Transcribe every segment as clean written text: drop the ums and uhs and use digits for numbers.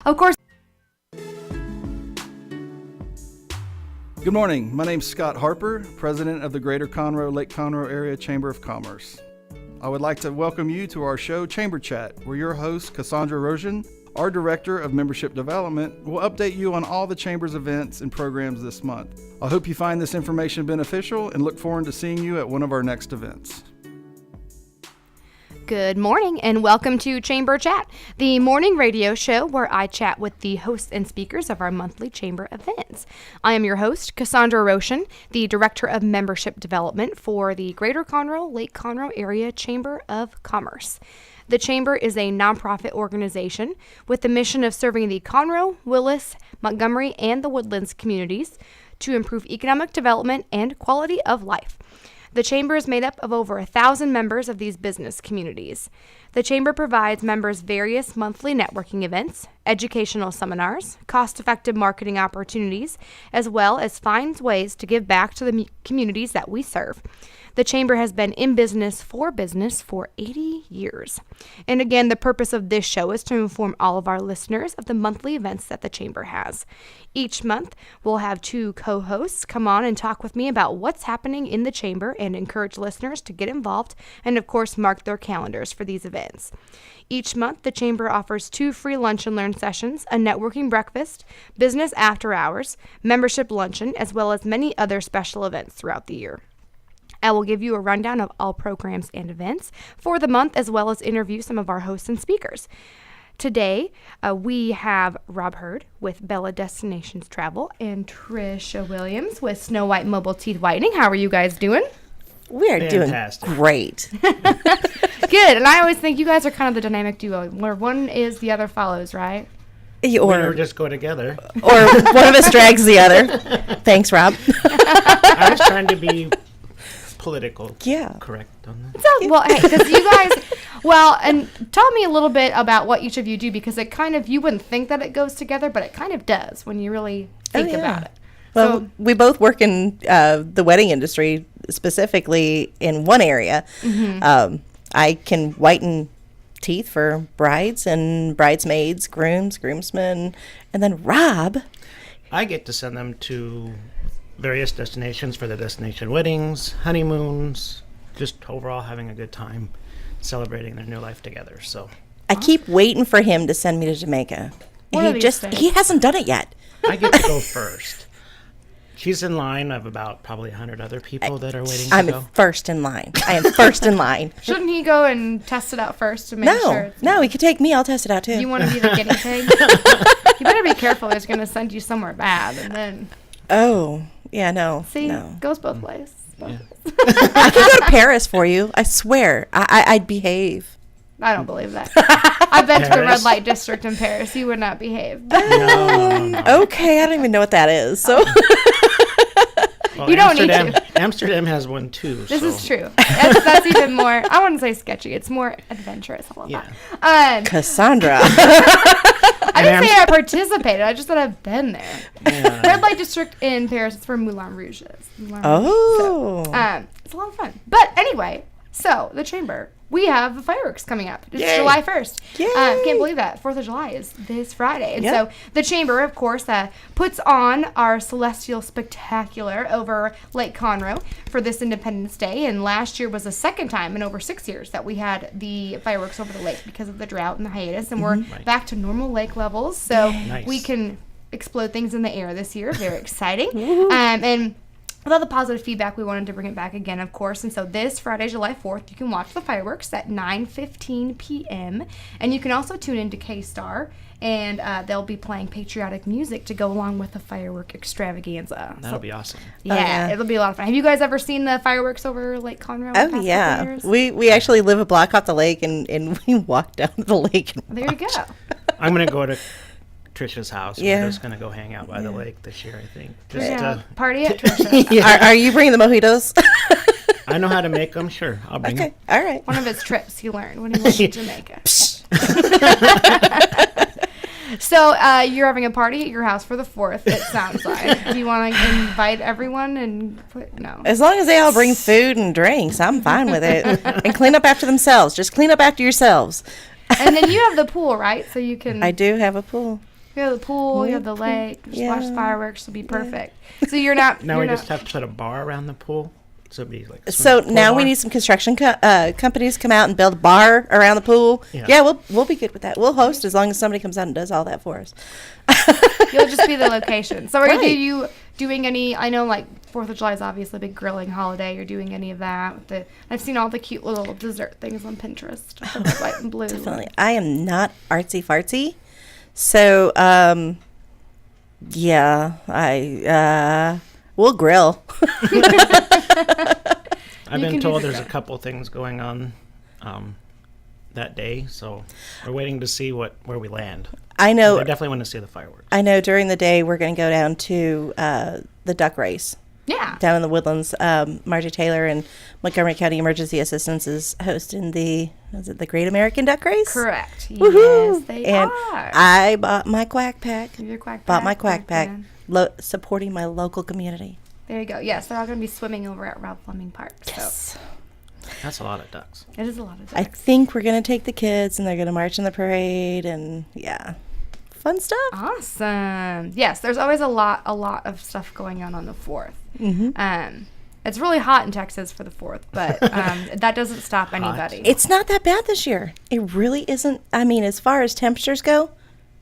Of course. Good morning. My name's Scott Harper, President of the Greater Conroe, Lake Conroe Area Chamber of Commerce. I would like to welcome you to our show, Chamber Chat, where your host, Cassandra Rosian, our Director of Membership Development, will update you on all the Chamber's events and programs this month. I hope you find this information beneficial and look forward to seeing you at one of our next events. Good morning and welcome to Chamber Chat, the morning radio show where I chat with the hosts and speakers of our monthly Chamber events. I am your host, Cassandra Rosian, the Director of Membership Development for the Greater Conroe, Lake Conroe Area Chamber of Commerce. The Chamber is a nonprofit organization with the mission of serving the Conroe, Willis, Montgomery, and the Woodlands communities to improve economic development and quality of life. The Chamber is made up of over 1,000 members of these business communities. The Chamber provides members various monthly networking events, educational seminars, cost-effective marketing opportunities, as well as finds ways to give back to the communities that we serve. The Chamber has been in business for 80 years. And again, the purpose of this show is to inform all of our listeners of the monthly events that the Chamber has. Each month, we'll have two co-hosts come on and talk with me about what's happening in the Chamber and encourage listeners to get involved and, of course, mark their calendars for these events. Each month, the Chamber offers 2 free lunch and learn sessions, a networking breakfast, business after hours, membership luncheon, as well as many other special events throughout the year. I will give you a rundown of all programs and events for the month, as well as interview some of our hosts and speakers. Today, we have Rob Hurd with Bella Destinations Travel and Trisha Williams with Snow White Mobile Teeth Whitening. How are you guys doing? We are Fantastic. Doing great. Good. And I always think you guys are kind of the dynamic duo where one is, the other follows, right? We never just go together. Or one of us drags the other. Thanks, Rob. I was trying to be political correct on that. So, well, hey, because you guys, and tell me a little bit about what each of you do, because it kind of, you wouldn't think that it goes together, but it kind of does when you really think about it. Well, So, we both work in the wedding industry, specifically in one area. Mm-hmm. I can whiten teeth for brides and bridesmaids, grooms, groomsmen, and then Rob. I get to send them to various destinations for their destination weddings, honeymoons, just overall having a good time celebrating their new life together. So I keep waiting for him to send me to Jamaica. One of these days. He hasn't done it yet. I get to go first. She's in line of about probably 100 other people that are waiting to go. I'm first in line. I am first in line. shouldn't he go and test it out first to make sure? No, he could take me. I'll test it out too. You want to be the guinea pig? You better be careful. He's going to send you somewhere bad, and then Oh, yeah, no. see, no. goes both ways. Yeah. I can go to Paris for you. I swear. I'd behave. I don't believe that. I've been to the red Paris? light district in Paris. You would not behave. No. Okay, I don't even know what that is. So Well, You don't need to. Amsterdam has one too. This so. is true. That's even more, I wouldn't say sketchy. It's more adventurous. I love that. Cassandra. I didn't say I participated. I just said I've been there. Yeah. Red light district in Paris is where Moulin Rouge is. Moulin Rouge. Oh. So, it's a lot of fun. But anyway, so the Chamber, we have the fireworks coming up. It's Yay. July 1st. Yay. Can't believe that. 4th of July is this Friday. And Yep. so the Chamber, of course, puts on our Celestial Spectacular over Lake Conroe for this Independence Day. And last year was the second time in over 6 years that we had the fireworks over the lake because of the drought and the hiatus. And we're Right. back to normal lake levels. So Nice. we can explode things in the air this year. Very exciting. And with all the positive feedback, we wanted to bring it back again, of course. And so this Friday, July 4th, you can watch the fireworks at 9:15 p.m. And you can also tune into K-Star, and they'll be playing patriotic music to go along with the firework extravaganza. That'll be awesome. Yeah, yeah. it'll be a lot of fun. Have you guys ever seen the fireworks over Lake Conroe? Oh, yeah. We actually live a block off the lake, and we walk down to the lake. And There you go. I'm going to go to Trisha's house. Yeah. We're just going to go hang out by the lake this year, I think. Just Yeah, party at Trisha. Are you bringing the mojitos? I know how to make them. Sure, I'll bring Okay, them. all right. One of his trips he learned when he went to Jamaica. So you're having a party at your house for the 4th, it sounds like. Do you want to invite everyone and no? As long as they all bring food and drinks, I'm fine with it. And clean up after themselves. Just clean up after yourselves. And then you have the pool, right? So you can. I do have a pool. You have the pool, you have the lake, just watch the fireworks, it'll be perfect. So Now you're we not, just have to put a bar around the pool. So it'd be like a So pool now bar. we need some construction companies to come out and build a bar around the pool. Yeah. Yeah, we'll be good with that. We'll host as long as somebody comes out and does all that for us. you'll just be the location. So are Right. you doing any, I know like 4th of July is obviously a big grilling holiday. You're doing any of that with I've seen all the cute little dessert things on Pinterest. The white and blue. Definitely. I am not artsy fartsy. So, yeah, we'll grill. I've You can been do told the there's a grill. couple things going on that day, so we're waiting to see where we land. I I know. definitely want to see the fireworks. I know. During the day, we're going to go down to the duck race Yeah. down in the Woodlands. Margie Taylor and Montgomery County Emergency Assistance is hosting the Great American Duck Race. Correct. Woohoo! Yes, they and are. I bought my quack pack. Your quack Bought pack, my quack pack. man. Supporting my local community. There you go. Yes, they're all going to be swimming over at Ralph Fleming Park. Yes. So That's a lot of ducks. it is a lot of I ducks. think we're going to take the kids and they're going to march in the parade and yeah. Fun stuff. Awesome. Yes, there's always a lot of stuff going on the 4th. Mm-hmm. It's really hot in Texas for the 4th, but that doesn't stop anybody. It's not that bad this year. It really isn't. I mean, as far as temperatures go,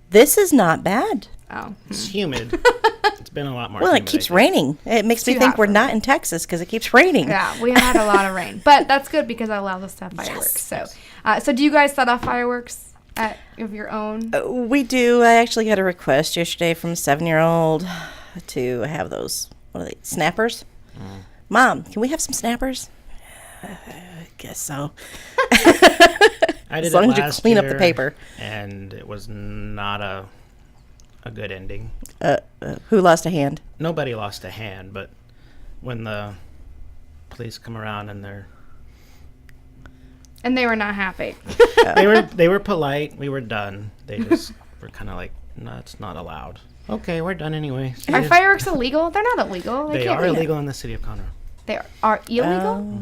this is not bad. Oh. It's humid. It's been a lot more. Well, humid, it keeps I think. raining. It makes me too think hot we're for not me. in Texas because it keeps raining. Yeah, we had a lot of rain, but that's good because it allows us to have fireworks. Yes. So do you guys set off fireworks of your own? We do. I actually got a request yesterday from a 7-year-old to have those, what are they, snappers? Mom, can we have some snappers? I guess so. I did As long it as you last clean up the year, paper. and it was not a good ending. Who lost a hand? Nobody lost a hand, but when the police come around and And they were not happy. they were polite. We were done. They just were kind of like, no, it's not allowed. Okay, we're done anyway. See Are ya." fireworks illegal? They're not illegal. They can't are be. illegal in the city of Conroe. They are illegal?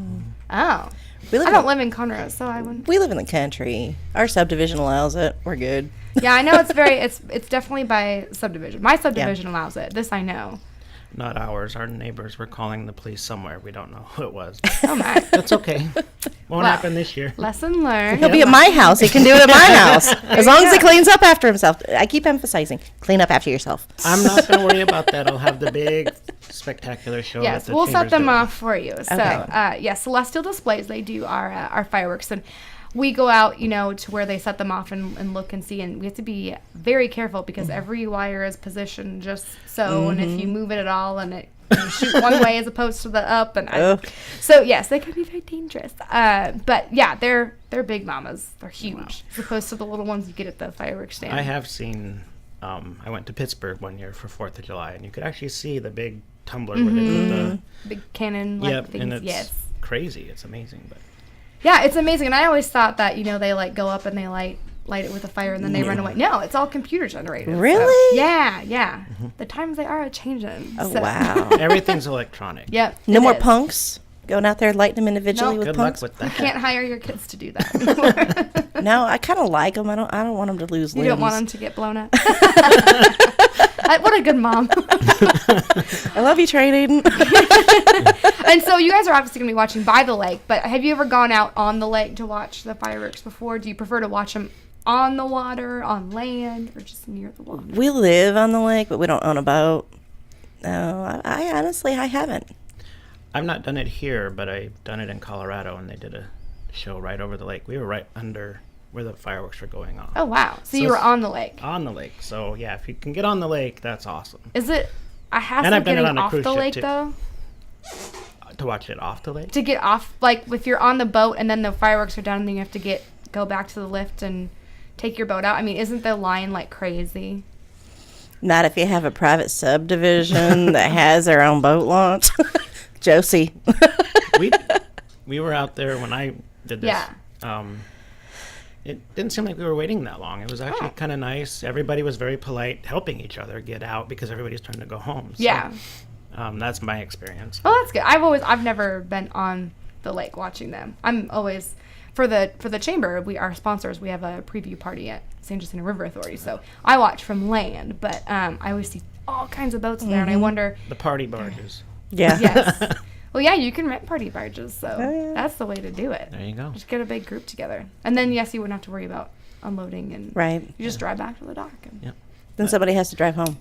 Oh. We live I don't in- live in Conroe, so I wouldn't. We live in the country. Our subdivision allows it. We're good. Yeah, I know it's it's definitely by subdivision. My subdivision allows it. This I know. Not ours. Our neighbors were calling the police somewhere. We don't know who it was. Oh my. That's okay. Won't Well, happen this year. Lesson learned. He'll be at my house. He can do it at my house. As long as he cleans up after himself. I keep emphasizing, clean up after yourself. I'm not going to worry about that. I'll have the big, spectacular show. Yes, that the we'll set chamber's them doing. off for you. So, Okay. yes, Celestial Displays, they do our fireworks. And we go out, to where they set them off and look and see. And we have to be very careful because every wire is positioned just so. And if you move it at all and you shoot one way as opposed to the up. So, yes, they can be very dangerous. But, yeah, they're big mamas. They're huge as opposed to the little ones you get at the fireworks stand. I have seen, I went to Pittsburgh one year for 4th of July, and you could actually see the big tumbler where they put the. Big cannon Yep, things. and it's Yes. crazy. It's amazing. But Yeah, it's amazing. And I always thought that, they go up and they light it with a fire and then they run away. No, it's all computer generated. so- Really? Yeah. The times they are changing. Oh, so- wow. everything's electronic. Yep. No it more is. punks going out there lighting them individually No. with Good punks? luck with You that. can't hire your kids to do that. No, I kind of like them. I don't want them to lose You limbs. don't want them to get blown up. What a good mom. I love you, Trey Aiden. And so you guys are obviously going to be watching by the lake, but have you ever gone out on the lake to watch the fireworks before? Do you prefer to watch them on the water, on land, or just near the water? We live on the lake, but we don't own a boat. No, I honestly haven't. I've not done it here, but I've done it in Colorado, and they did a show right over the lake. We were right under where the fireworks were going off. Oh, wow. So you So were it's- on the lake. On the lake. So, yeah, if you can get on the lake, that's awesome. Is it a hassle And I've done it getting on a off cruise the ship, lake, too. though? To watch it off the lake? To get off, like, if you're on the boat and then the fireworks are done and then you have to go back to the lift and take your boat out. I mean, isn't the line like crazy? Not if you have a private subdivision that has their own boat launch. Josie. we were out there when I did this. Yeah. It didn't seem like we were waiting that long. It was actually Oh. kind of nice. Everybody was very polite, helping each other get out because everybody's trying to go home. So, Yeah. That's my experience. Well, that's good. I've never been on the lake watching them. I'm always for the chamber, our sponsors, we have a preview party at San Jacinto River Authority. So I watch from land, but I always see all kinds of boats there, and I wonder. The party barges. Yeah. Yes. Well, yeah, you can rent party barges, so yeah. that's the way to do it. There you go. Just get a big group together, and then yes, you wouldn't have to worry about unloading, and Right. you just drive back to the dock. And Yep. Then somebody has to drive home.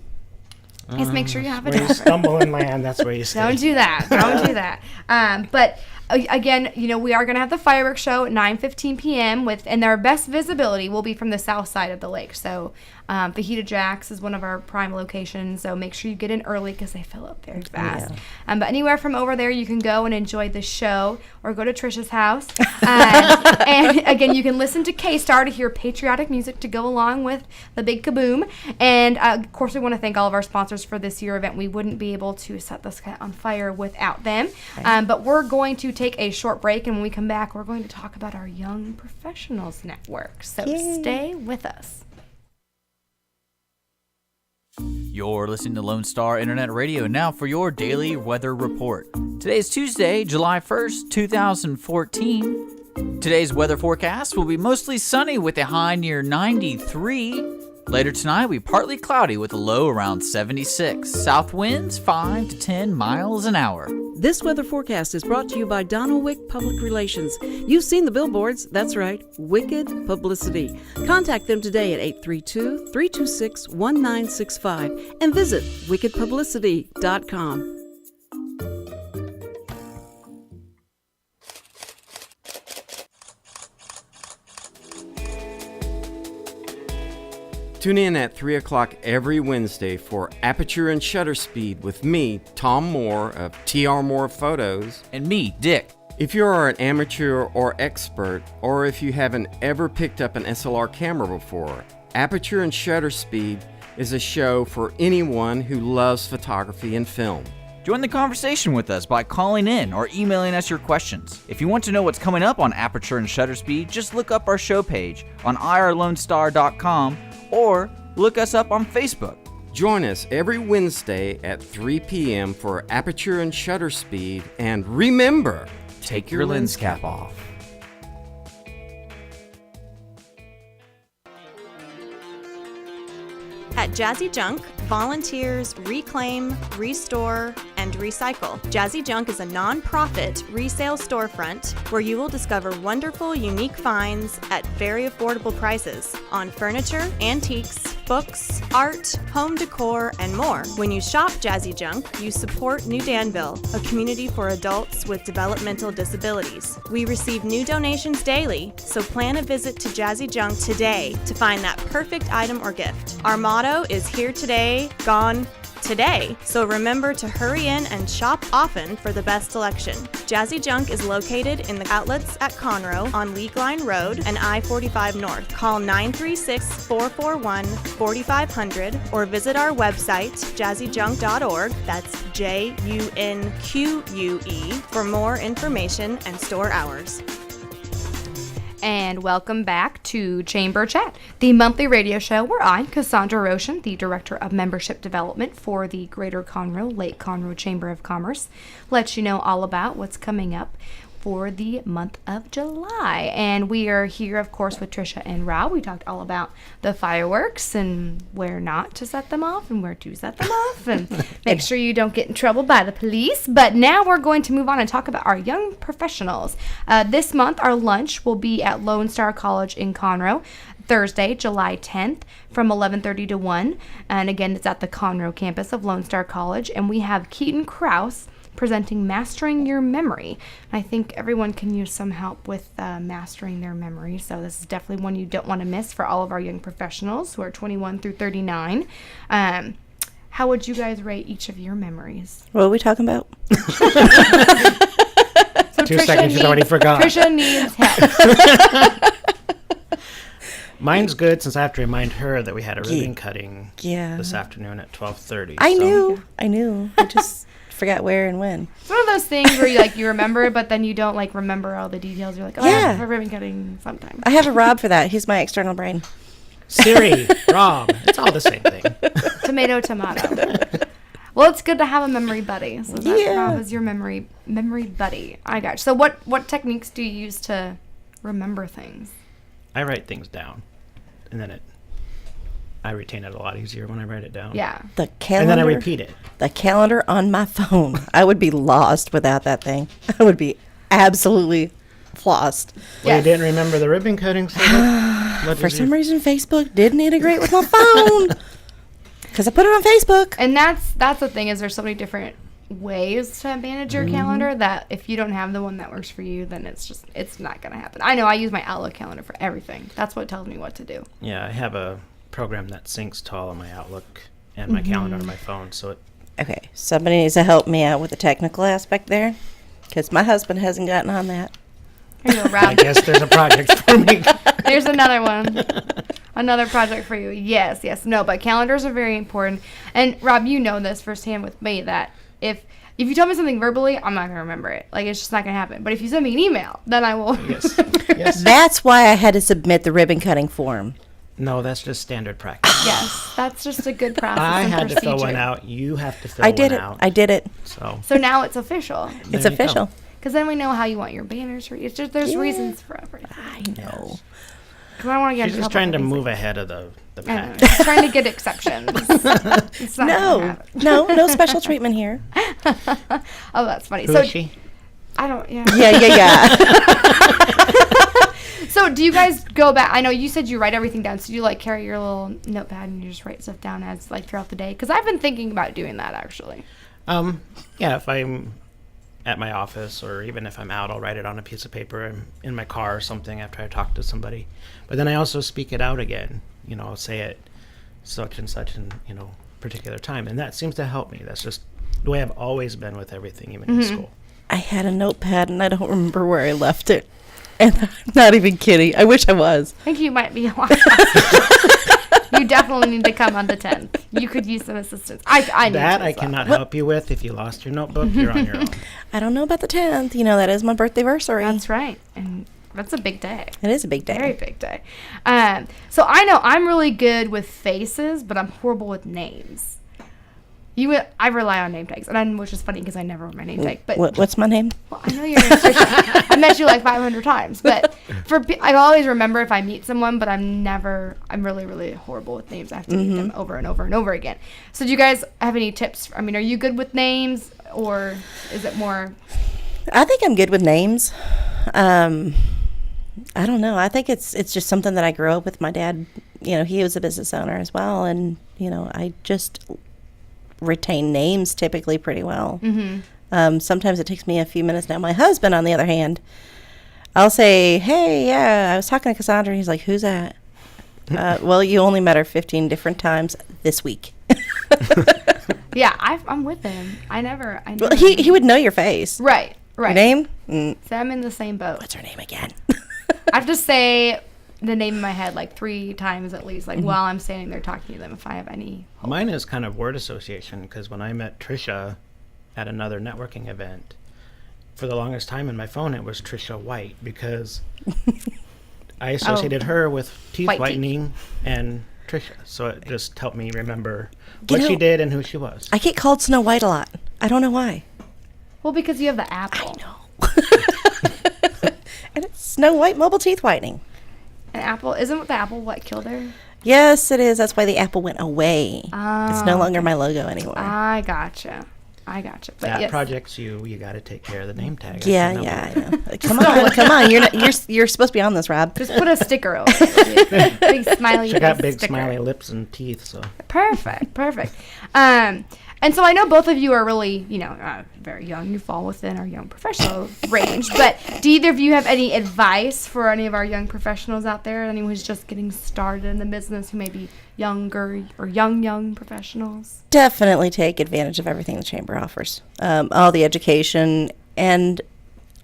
just make sure you have a Where you driver. stumble in land, that's where you stay. Don't do that. Don't do that. But again, we are going to have the fireworks show at 9:15 p.m. and our best visibility will be from the south side of the lake. So Fajita Jack's is one of our prime locations. So make sure you get in early because they fill up very fast. But anywhere from over there, you can go and enjoy the show or go to Trisha's house. And again, you can listen to K-Star to hear patriotic music to go along with the big kaboom. And of course, we want to thank all of our sponsors for this year event. We wouldn't be able to set the sky on fire without them. But we're going to take a short break, and when we come back, we're going to talk about our Young Professionals Network. So stay with us. You're listening to Lone Star Internet Radio now for your daily weather report. Today is Tuesday, July 1st, 2014. Today's weather forecast will be mostly sunny with a high near 93. Later tonight, will be partly cloudy with a low around 76. South winds 5 to 10 miles an hour. This weather forecast is brought to you by Donalwick Public Relations. You've seen the billboards. That's right, Wicked Publicity. Contact them today at 832-326-1965 and visit wickedpublicity.com. Tune in at 3 o'clock every Wednesday for Aperture and Shutter Speed with me, Tom Moore of TR Moore Photos. And me, Dick. If you are an amateur or expert, or if you haven't ever picked up an SLR camera before, Aperture and Shutter Speed is a show for anyone who loves photography and film. Join the conversation with us by calling in or emailing us your questions. If you want to know what's coming up on Aperture and Shutter Speed, just look up our show page on irlonestar.com or look us up on Facebook. Join us every Wednesday at 3 p.m. for Aperture and Shutter Speed, and remember, Take your lens cap off. At Jazzy Junk, volunteers reclaim, restore, and recycle. Jazzy Junk is a non-profit resale storefront where you will discover wonderful, unique finds at very affordable prices on furniture, antiques, books, art, home decor, and more. When you shop Jazzy Junk, you support New Danville, a community for adults with developmental disabilities. We receive new donations daily, so plan a visit to Jazzy Junk today to find that perfect item or gift. Our motto is here today, gone today, so remember to hurry in and shop often for the best selection. Jazzy Junk is located in the outlets at Conroe on League Line Road and I-45 North. Call 936-441-4500 or visit our website, jazzyjunk.org, that's Junque, for more information and store hours. And welcome back to Chamber Chat, the monthly radio show where I, Cassandra Roshan, the Director of Membership Development for the Greater Conroe, Lake Conroe Chamber of Commerce, let you know all about what's coming up for the month of July. And we are here, of course, with Trisha and Rob. We talked all about the fireworks and where not to set them off and where to set them off and make sure you don't get in trouble by the police. But now we're going to move on and talk about our young professionals. This month, our lunch will be at Lone Star College in Conroe, Thursday, July 10th from 11:30 to 1. And again, it's at the Conroe campus of Lone Star College. And we have Keaton Krause presenting Mastering Your Memory. I think everyone can use some help with mastering their memory, so this is definitely one you don't want to miss for all of our young professionals who are 21 through 39. How would you guys rate each of your memories? What are we talking about? So 2 seconds, she's already forgot. Trisha needs help. Mine's good since I have to remind her that we had a ribbon cutting Yeah. this afternoon at 12:30. I knew. I just forgot where and when. It's one of those things where you remember it, but then you don't remember all the details. You're like, oh, Yeah. I have a ribbon cutting sometime. I have a Rob for that. He's my external brain. Siri, Rob, it's all the same thing. Tomato. Well, it's good to have a memory buddy. So that Yeah. Rob is your memory buddy. I got you. So what techniques do you use to remember things? I write things down, and then I retain it a lot easier when I write it down. Yeah. The calendar. And then I repeat it. The calendar on my phone. I would be lost without that thing. I would be absolutely lost. Well, Yes. you didn't remember the ribbon cutting, so what For did you- some reason, Facebook didn't integrate with my phone. Because I put it on Facebook. And that's the thing, is there's so many different ways to manage your calendar that if you don't have the one that works for you, then it's not going to happen. I know I use my Outlook calendar for everything. That's what tells me what to do. Yeah, I have a program that syncs to all of my Outlook and my calendar on my phone, so it Okay, somebody needs to help me out with the technical aspect there. Because my husband hasn't gotten on that. Here you go, I Rob. guess there's a project for me. There's another one. Another project for you. Yes. No, but calendars are very important. And Rob, you know this firsthand with me, that if you tell me something verbally, I'm not going to remember it. Like, it's just not going to happen. But if you send me an email, then I will. Yes. Yes. That's why I had to submit the ribbon cutting form. No, that's just standard practice. Yes, that's just a good process. I and had to fill procedure. one out. You have to fill I did one it. out. I did it. So So now it's official. It's there you go. official. Because then we know how you want your banners. It's just, there's reasons for everything. I know. Because I want to get She's in just trouble trying to for things move like ahead of the that. I pack. know. She's trying to get exceptions. It's not gonna No, happen. no special treatment here. Oh, that's funny. Who so is she? I don't. Yeah. Yeah. So do you guys go back? I know you said you write everything down. So do you like carry your little notepad and you just write stuff down as like throughout the day? Because I've been thinking about doing that actually. Yeah, if I'm at my office or even if I'm out, I'll write it on a piece of paper in my car or something after I talk to somebody. But then I also speak it out again. You know, I'll say it such and such in, particular time. And that seems to help me. That's just the way I've always been with everything, even in school. I had a notepad and I don't remember where I left it. And I'm not even kidding. I wish I was. I think you might be a lot. You definitely need to come on the 10th. You could use some assistance. I need That to I as well. cannot help you with. If you lost your notebook, you're on your own. I don't know about the 10th. That is my birthday anniversary. That's right. And that's a big day. It is a big day. Very big day. So I know I'm really good with faces, but I'm horrible with names. I rely on name tags, which is funny because I never wear my name tag. But What's my name? well, I know your name's Trisha. I met you like 500 times, but I always remember if I meet someone, but I'm really, really horrible with names. I have to meet them over and over and over again. So do you guys have any tips? I mean, are you good with names, or is it more? I think I'm good with names. I don't know. I think it's just something that I grew up with. My dad, he was a business owner as well, and I just retain names typically pretty well. Sometimes it takes me a few minutes. Now my husband, on the other hand, I'll say, hey, yeah, I was talking to Cassandra, and he's like, who's that? Well, you only met her 15 different times this week. Yeah, I'm with him. I never Well, he would know your face. right Your name? So I'm in the same boat. What's her name again? I have to say the name in my head like 3 times at least, like while I'm standing there talking to them, if I have any hope. Mine is kind of word association because when I met Trisha at another networking event, for the longest time in my phone it was Trisha White because I associated her with teeth White teeth. whitening and Trisha. So it just helped me remember You what she know- did and who she was. I get called Snow White a lot. I don't know why. Well, because you have the apple. I know. And it's Snow White Mobile Teeth Whitening. An apple isn't the apple what killed her? Yes, it is. That's why the apple went away. It's no Oh, longer my logo anymore. I gotcha. But That yes. project's you got to take care of the name tag. That's yeah, the number. yeah, I know. Come on. You're supposed to be on this, Rob. Just put a sticker over it. Big smiley She got face big sticker. smiley lips and teeth, so Perfect. And so I know both of you are really, very young. You fall within our young professional range. But do either of you have any advice for any of our young professionals out there? Anyone who's just getting started in the business who may be younger or young professionals? Definitely take advantage of everything the chamber offers, all the education, and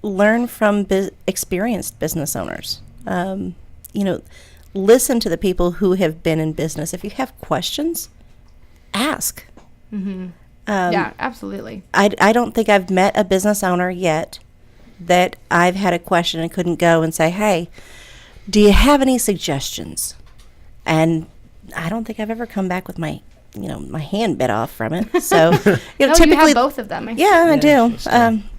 learn from experienced business owners. Listen to the people who have been in business. If you have questions, ask. Yeah, absolutely. I don't think I've met a business owner yet that I've had a question and couldn't go and say, hey, do you have any suggestions? And I don't think I've ever come back with my hand bit off from it. So, No, you typically, have both of them. I see. yeah, I do. she's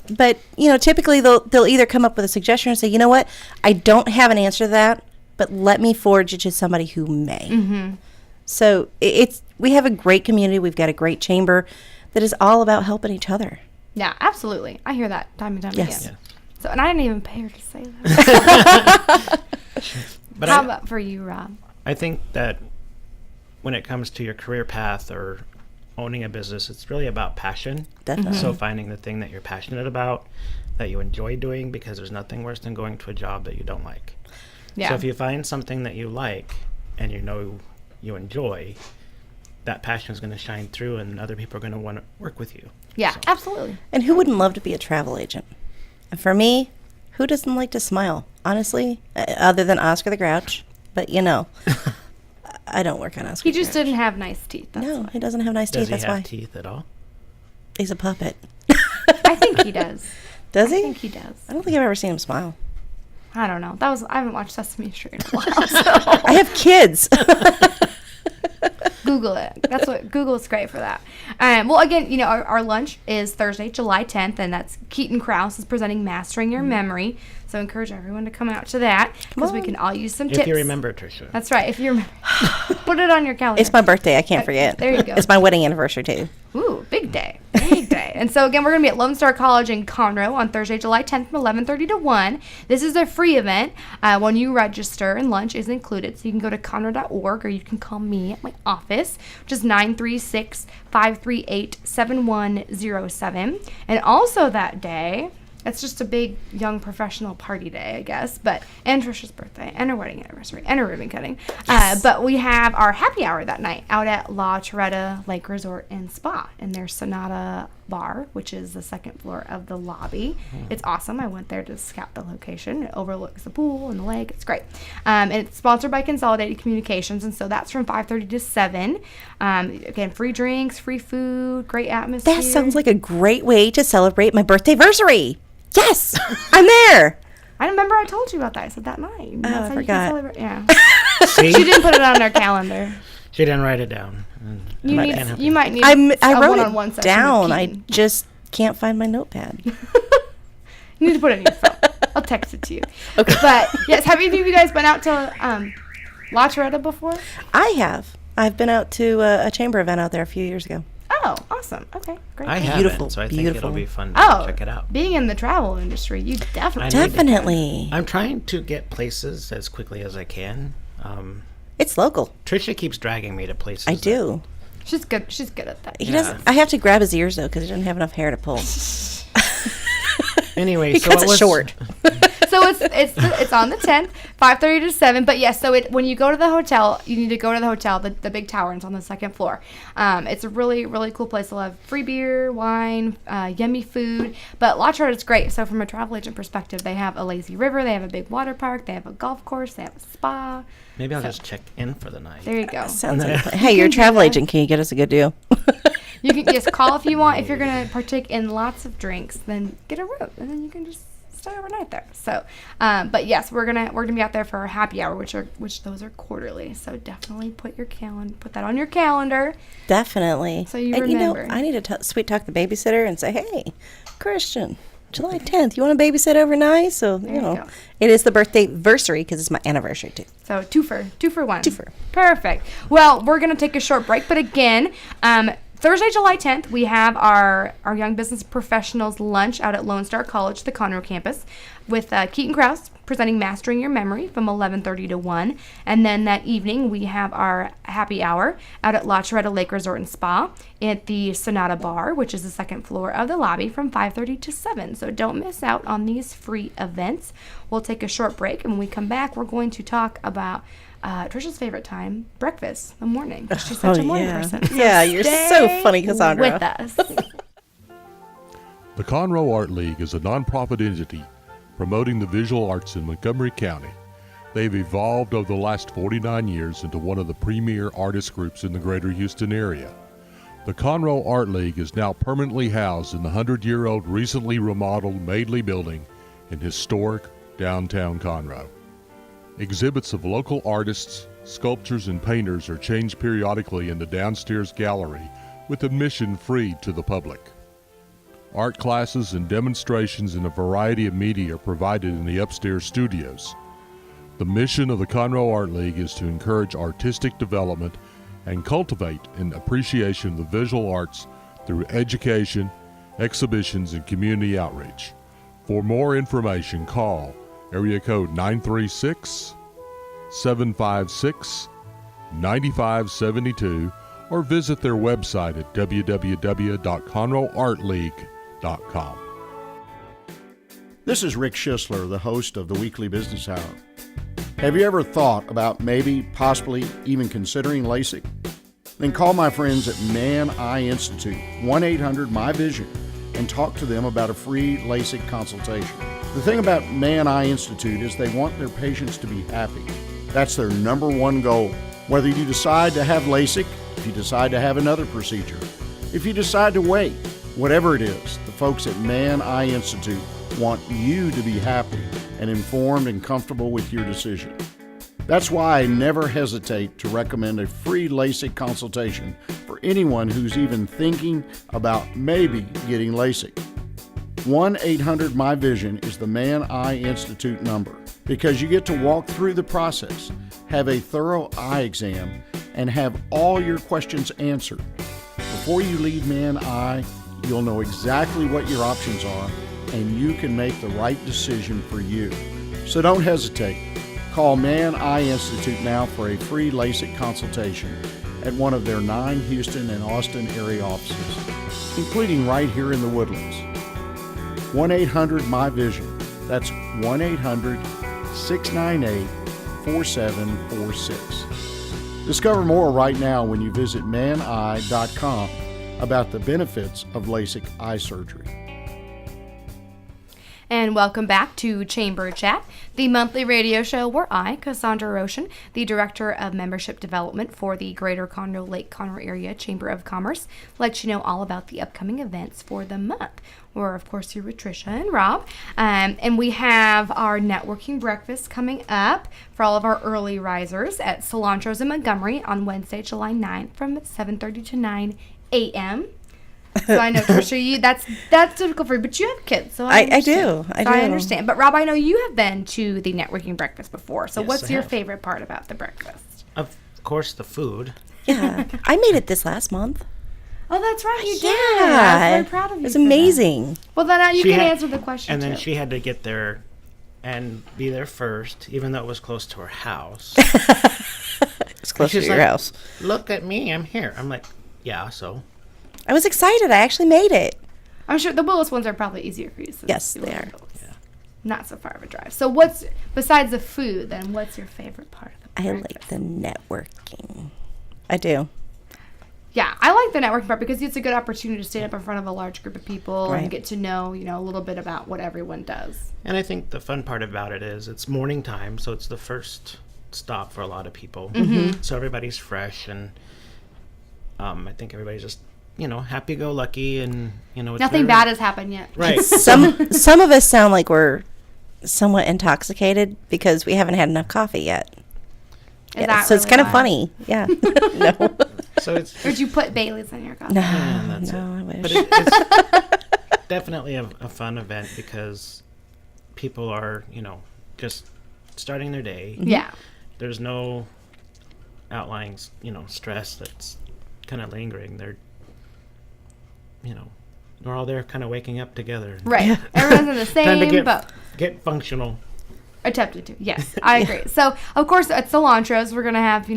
But typically they'll either come up with a suggestion or say, you know what, I don't have an answer to that, but let me forward you to somebody who may. Mm-hmm. So we have a great community. We've got a great chamber that is all about helping each other. Yeah, absolutely. I hear that time and time Yes. again. So, and I didn't even pay her to say that. But How about for you, Rob? I think that when it comes to your career path or owning a business, it's really about passion. Definitely. So finding the thing that you're passionate about, that you enjoy doing, because there's nothing worse than going to a job that you don't like. Yeah. So if you find something that you like and you enjoy, that passion is going to shine through and other people are going to want to work with you. Yeah, So- absolutely. And who wouldn't love to be a travel agent? And for me, who doesn't like to smile? Honestly, other than Oscar the Grouch. But I don't work on Oscar. He the just Grouch. didn't have nice teeth. That's No, why. he doesn't have nice Does teeth. he That's have why teeth at all? he's a puppet. I think he does. Does I he? think he does. I don't think I've ever seen him smile. I don't know. I haven't watched Sesame Street in a while, so I have kids. Google it. Google is great for that. Well, again, our lunch is Thursday, July 10th, and that's Keaton Krause is presenting Mastering Your Memory. So encourage everyone to come out to that because we can all use some tips. If you remember, Tricia. That's right. If you remember, put it on your calendar. It's my birthday. I can't forget. There you go. It's my wedding anniversary, too. Ooh, big day. Big day. And so, again, we're going to be at Lone Star College in Conroe on Thursday, July 10th from 11:30 to 1. This is a free event. When you register, and lunch is included. So you can go to conroe.org or you can call me at my office, which is 936-538-7107. And also that day, it's just a big young professional party day, I guess. And Trisha's birthday, and her wedding anniversary, and her ribbon cutting. But we have our happy hour that night out at La Torretta Lake Resort and Spa in their Sonata Bar, which is the second floor of the lobby. It's awesome. I went there to scout the location. It overlooks the pool and the lake. It's great. And it's sponsored by Consolidated Communications, and so that's from 5:30 to 7. Again, free drinks, free food, great atmosphere. That sounds like a great way to celebrate my birthday anniversary. Yes, I'm there. I remember I told you about that. I said that night. That's I how forgot. You can celebrate. Yeah. See? She didn't put it on our calendar. She didn't write it down. You might need I a wrote one-on-one it session with down. I Keaton. just can't find my notepad. You need to put it in your phone. I'll text it to you. Okay. But yes, have any of you guys been out to La Torretta before? I have. I've been out to a chamber event out there a few years ago. Oh, awesome. Okay, great. I Beautiful, haven't, so I think beautiful. it'll be fun to Oh, check it out. Being in the travel industry, you definitely. I need to. Definitely. I'm trying to get places as quickly as I can. It's local. Tricia keeps dragging me to places. I that- do. She's good. She's good at that. He doesn't. I have to grab his ears though because he doesn't have enough hair to pull. Anyway, He so cuts what it was- short. So it's on the 10th, 5:30 to 7. But yes, so when you go to the hotel, you need to go to the hotel, the big tower, and it's on the second floor. It's a really, really cool place. They'll have free beer, wine, yummy food. But La Torretta is great. So from a travel agent perspective, they have a lazy river, they have a big water park, they have a golf course, they have a spa. Maybe I'll just check in for the night. There you go. Sounds like. Hey, you're a travel agent. Can you get us a good deal? You can just call if you want. If you're going to partake in lots of drinks, then get a room, and then you can just stay overnight there. So, but yes, we're gonna be out there for our happy hour, which those are quarterly. So definitely put that on your calendar. Definitely. So you and remember. I need to sweet talk the babysitter and say, hey, Christian, July 10th, you want to babysit overnight? So, There you go. it is the birthday anniversary because it's my anniversary too. So two for one. Two for. Perfect. Well, we're gonna take a short break, but again, Thursday, July 10th, we have our Young Business Professionals lunch out at Lone Star College, the Conroe campus, with Keaton Krause presenting Mastering Your Memory from 11:30 to 1. And then that evening, we have our happy hour out at La Torretta Lake Resort and Spa at the Sonata Bar, which is the second floor of the lobby from 5:30 to 7. So don't miss out on these free events. We'll take a short break, and when we come back, we're going to talk about Trisha's favorite time, breakfast, the morning. She's such a morning person. So Yeah, you're so stay funny, Cassandra. with us. The Conroe Art League is a nonprofit entity promoting the visual arts in Montgomery County. They've evolved over the last 49 years into one of the premier artist groups in the greater Houston area. The Conroe Art League is now permanently housed in the 100-year-old recently remodeled Madeley building in historic downtown Conroe. Exhibits of local artists, sculptors, and painters are changed periodically in the downstairs gallery with admission free to the public. Art classes and demonstrations in a variety of media are provided in the upstairs studios. The mission of the Conroe Art League is to encourage artistic development and cultivate an appreciation of the visual arts through education, exhibitions, and community outreach. For more information, call area code 936-756-9572 or visit their website at www.conroeartleague.com. This is Rick Schisler, the host of the Weekly Business Hour. Have you ever thought about maybe, possibly, even considering LASIK? Then call my friends at Man Eye Institute, 1-800-MY-VISION, and talk to them about a free LASIK consultation. The thing about Man Eye Institute is they want their patients to be happy. That's their number one goal. Whether you decide to have LASIK, if you decide to have another procedure, if you decide to wait, whatever it is, the folks at Man Eye Institute want you to be happy and informed and comfortable with your decision. That's why I never hesitate to recommend a free LASIK consultation for anyone who's even thinking about maybe getting LASIK. 1-800-MY-VISION is the Man Eye Institute number because you get to walk through the process, have a thorough eye exam, and have all your questions answered. Before you leave Man Eye, you'll know exactly what your options are and you can make the right decision for you. So don't hesitate. Call Man Eye Institute now for a free LASIK consultation at one of their 9 Houston and Austin area offices, including right here in the Woodlands. 1-800-MY-VISION. That's 1-800-698-4746. Discover more right now when you visit maneye.com about the benefits of LASIK eye surgery. And welcome back to Chamber Chat, the monthly radio show where I, Cassandra Roshan, the Director of Membership Development for the Greater Conroe Lake Conroe Area Chamber of Commerce, let you know all about the upcoming events for the month. We're, of course, here with Trisha and Rob. And we have our networking breakfast coming up for all of our early risers at Cilantro's in Montgomery on Wednesday, July 9th from 7:30 to 9 a.m. So I know, Trisha, that's difficult for you, but you have kids, so I do. I understand. But Rob, I know you have been to the networking breakfast before. So Yes, what's I your have. favorite part about the breakfast? Of course, the food. Yeah. I made it this last month. Oh, that's right, you did. Yeah. I was very proud of you. It was for that. amazing. Well, then you She can had- answer the question And then too. she had to get there and be there first, even though it was close to her house. It's close to She's your like, house. Look at me, I'm here. I'm like, yeah, so. I was excited. I actually made it. I'm sure the Willis ones are probably easier for you. Since Yes, you they live in are. Willis. Not so far of a drive. So what's, besides the food, then what's your favorite part of the I breakfast? like the networking. I do. Yeah, I like the networking part because it's a good opportunity to stand up in front of a large group of people Right. and get to know, a little bit about what everyone does. And I think the fun part about it is it's morning time, so it's the first stop for a lot of people. Mm-hmm. So everybody's fresh, and I think everybody's just, happy-go-lucky, and, it's Nothing very- bad has happened yet. Right. Some of us sound like we're somewhat intoxicated because we haven't had enough coffee yet. Is that So it's really kind of why? funny. Yeah. No. So it's Or did you put Bailey's in your coffee? No, and that's no, it. I wish. But it's definitely a fun event because people are, just starting their day. Yeah. There's no outlying, stress that's kind of lingering. They're, we're all there kind of waking up together. Right. Everyone's in the Time to same boat. get functional. Attempted to. Yes, I agree. So, of course, at Cilantro's, we're going to have,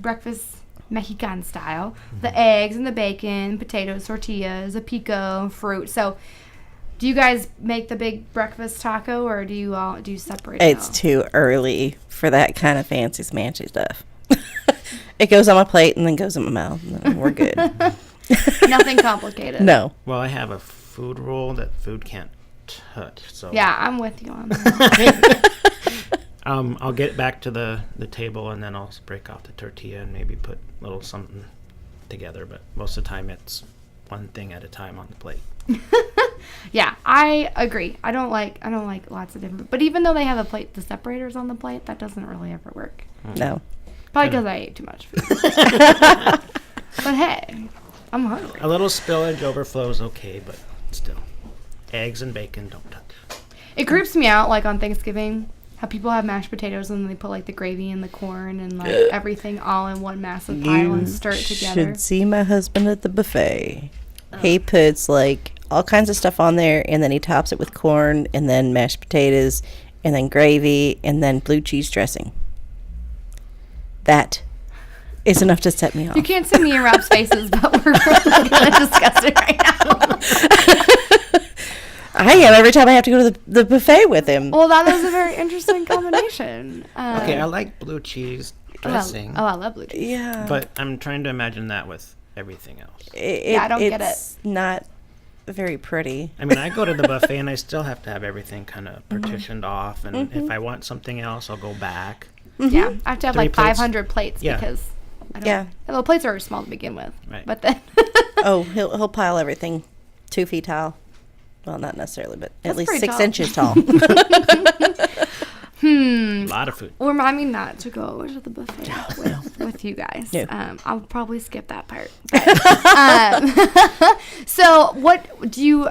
breakfast Mexican style. The eggs and the bacon, potatoes, tortillas, a pico, fruit. So, do you guys make the big breakfast taco, or do you separate it It's all? too early for that kind of fancy smanchy stuff. It goes on my plate and then goes in my mouth, and then we're good. Nothing complicated. No. Well, I have a food rule that food can't touch. So Yeah, I'm with you on that. I'll get back to the table, and then I'll break off the tortilla and maybe put a little something together. But most of the time, it's one thing at a time on the plate. Yeah, I agree. I don't like lots of different. But even though they have the separators on the plate, that doesn't really ever work. No. Probably because I ate too much food. But hey, I'm hungry. A little spillage overflow is okay, but still. eggs and bacon, don't touch. It creeps me out, like on Thanksgiving, how people have mashed potatoes and they put like the gravy and the corn and like everything all in one massive pile and stir it together. You should see my husband at the buffet. He puts like all kinds of stuff on there, and then he tops it with corn and then mashed potatoes and then gravy and then blue cheese dressing. That is enough to set me off. You can't see me and Rob's faces, but we're really going to discuss it right now. I am every time I have to go to the buffet with him. Well, that is a very interesting combination. Okay, I like blue cheese dressing. I love blue cheese. Yeah. But I'm trying to imagine that with everything else. I don't get it. It's not very pretty. I mean, I go to the buffet and I still have to have everything kind of partitioned off. And if I want something else, I'll go back. Yeah, I have to have 3 like plates. 500 plates Yeah. because I don't, Yeah. the plates are small to begin with. Right. But then Oh, he'll pile everything 2 feet tall. Well, not necessarily, but at That's least pretty 6 tall. inches tall. A lot of food. remind me not to go to the buffet with you guys. No. I'll probably skip that part. But, so what do you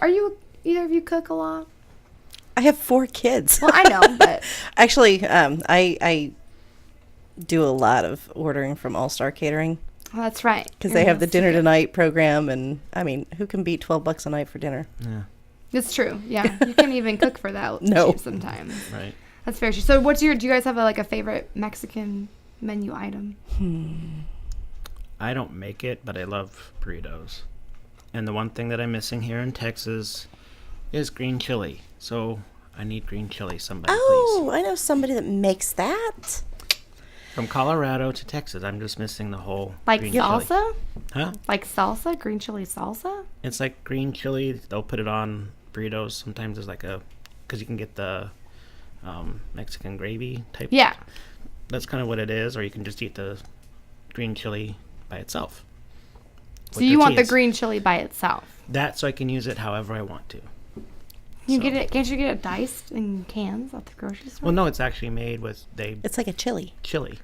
are you either of you cook a lot? I have 4 kids. Well, I know, but Actually, I do a lot of ordering from All Star Catering well, that's right. because they have the dinner tonight program, and I mean, who can beat $12 a night for dinner? Yeah, It's true. Yeah, you can't even cook for that No. cheap sometimes. right. That's very true. So, do you guys have a favorite Mexican menu item? I don't make it, but I love burritos. And the one thing that I'm missing here in Texas is green chili. So I need green chili, somebody, Oh, please. I know somebody that makes that. From Colorado to Texas, I'm just missing the whole Like green salsa? chili. Huh? Like salsa? Green chili salsa? It's like green chili. They'll put it on burritos. Sometimes there's because you can get the Mexican gravy type. Yeah. That's kind of what it is. Or you can just eat the green chili by itself. So with you want the tortillas. green chili by itself? That so I can use it however I want to. You So- get it? Can't you get it diced in cans at the grocery store? Well, no, it's actually made with It's like a chili. chili.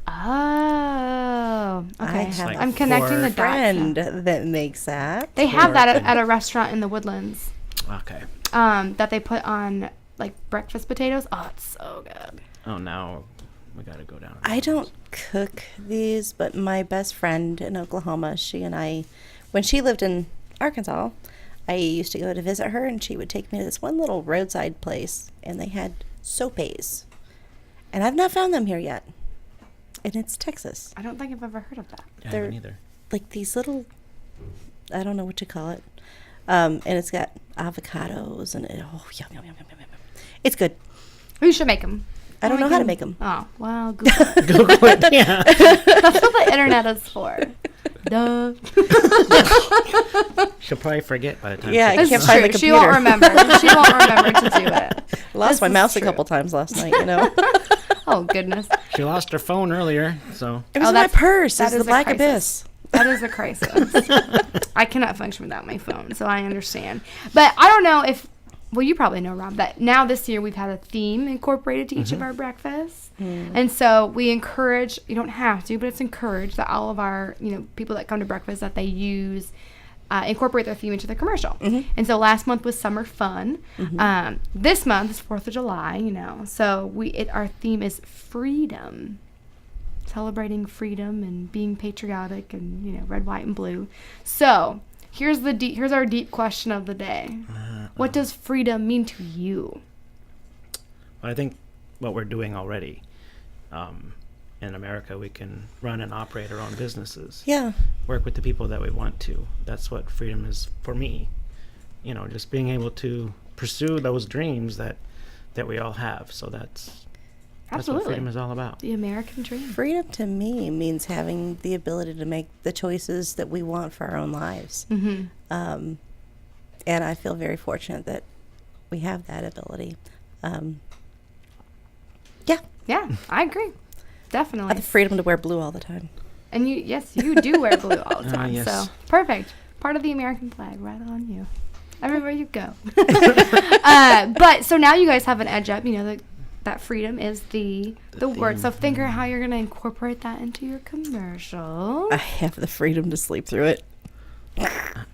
Oh, I okay. have like I'm connecting the a dots. friend now. that makes that. They have that at a restaurant in the Woodlands. Okay. That they put on like breakfast potatoes. Oh, it's so good. Oh, now we got to go down. I don't cook these, but my best friend in Oklahoma, she and I, when she lived in Arkansas, I used to go to visit her, and she would take me to this one little roadside place, and they had sopes. And I've not found them here yet. And it's Texas. I don't think I've ever heard of that. Yeah, I they're- haven't either. Like these little, I don't know what to call it. And it's got avocados and yum, yum, yum, yum, yum, yum. It's good. We should make them. I don't know how to make them. Oh, well, Google it. Google it. Yeah. That's what the internet is for. Duh. She'll probably forget by the time. Yeah, she I gets can't It's find true. the She won't computer. remember. She won't remember to do it. Lost This my is mouse a true. couple times last night, you know. Oh, goodness. She lost her phone earlier, so It was Oh, in my that's- purse. that It's is the a Black crisis. Abyss. That is a crisis. I cannot function without my phone, so I understand. But I don't know if, well, you probably know, Rob, that now this year we've had a theme incorporated to each of our breakfasts. And so we encourage, you don't have to, but it's encouraged that all of our, people that come to breakfast, that they use, incorporate their theme into the commercial. And so last month was summer fun. This month is 4th of July, so our theme is freedom. Celebrating freedom and being patriotic and red, white, and blue. So here's our deep question of the day. What does freedom mean to you? I think what we're doing already in America, we can run and operate our own businesses. Yeah. Work with the people that we want to. That's what freedom is for me. Just being able to pursue those dreams that we all have. So that's Absolutely. what freedom is all about. The American dream. Freedom to me means having the ability to make the choices that we want for our own lives. And I feel very fortunate that we have that ability. Yeah, I agree. Definitely. The freedom to wear blue all the time. And you do wear blue all the time. yes. So perfect. Part of the American flag, right on you. Everywhere you go. But so now you guys have an edge up. That freedom is the word. So think of how you're going to incorporate that into your commercial. I have the freedom to sleep through it.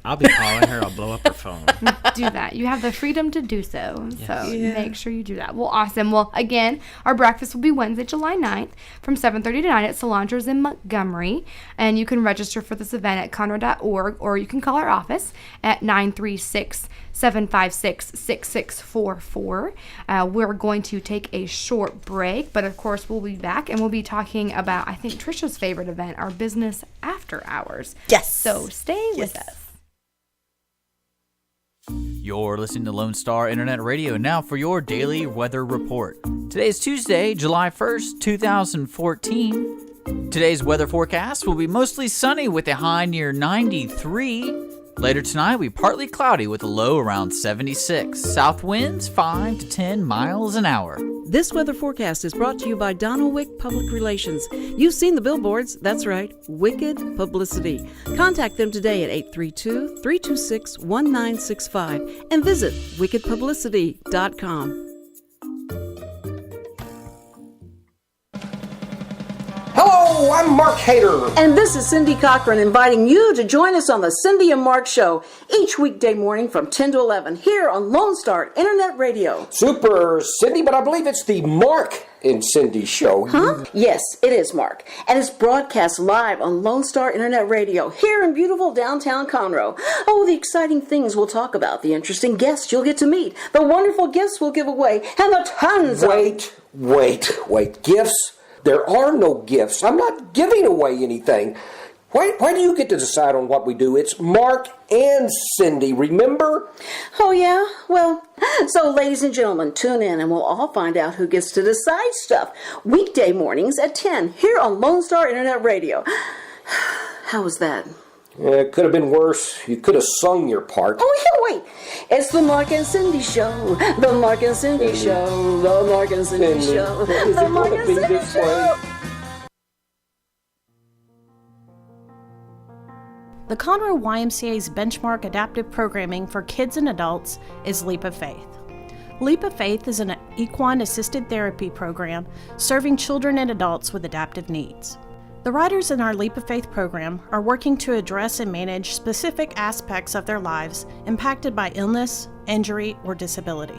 I'll be calling her. I'll blow up her phone. Do that. You have the freedom to do so. Yes. So make sure you do that. Well, awesome. Well, again, our breakfast will be Wednesday, July 9th from 7:30 to 9 at Solandra's in Montgomery. And you can register for this event at conroe.org, or you can call our office at 936-756-6644. We're going to take a short break, but of course we'll be back and we'll be talking about, I think, Trisha's favorite event, our business after hours. Yes. So stay with us. You're listening to Lone Star Internet Radio now for your daily weather report. Today is Tuesday, July 1st, 2014. Today's weather forecast will be mostly sunny with a high near 93. Later tonight, will be partly cloudy with a low around 76. South winds 5 to 10 miles an hour. This weather forecast is brought to you by Wick Public Relations. You've seen the billboards. That's right, Wicked Publicity. Contact them today at 832-326-1965 and visit wickedpublicity.com. Hello, I'm Mark Hader. And this is Cindy Cochran inviting you to join us on the Cindy and Mark Show each weekday morning from 10 to 11 here on Lone Star Internet Radio. Super, Cindy, but I believe it's the Mark and Cindy Show. Huh? Yes, it is, Mark. And it's broadcast live on Lone Star Internet Radio here in beautiful downtown Conroe. Oh, the exciting things we'll talk about, the interesting guests you'll get to meet, the wonderful gifts we'll give away, and the tons of... Wait. Gifts? There are no gifts. I'm not giving away anything. Why do you get to decide on what we do? It's Mark and Cindy, remember? Oh, yeah? Well, so ladies and gentlemen, tune in and we'll all find out who gets to decide stuff. Weekday mornings at 10 here on Lone Star Internet Radio. How was that? It could have been worse. You could have sung your part. Oh, yeah, wait. It's the Mark and Cindy Show. The Mark and Cindy Show. The Mark and Cindy Show. The Mark and Cindy Show. The Conroe YMCA's benchmark adaptive programming for kids and adults is Leap of Faith. Leap of Faith is an equine-assisted therapy program serving children and adults with adaptive needs. The riders in our Leap of Faith program are working to address and manage specific aspects of their lives impacted by illness, injury, or disability.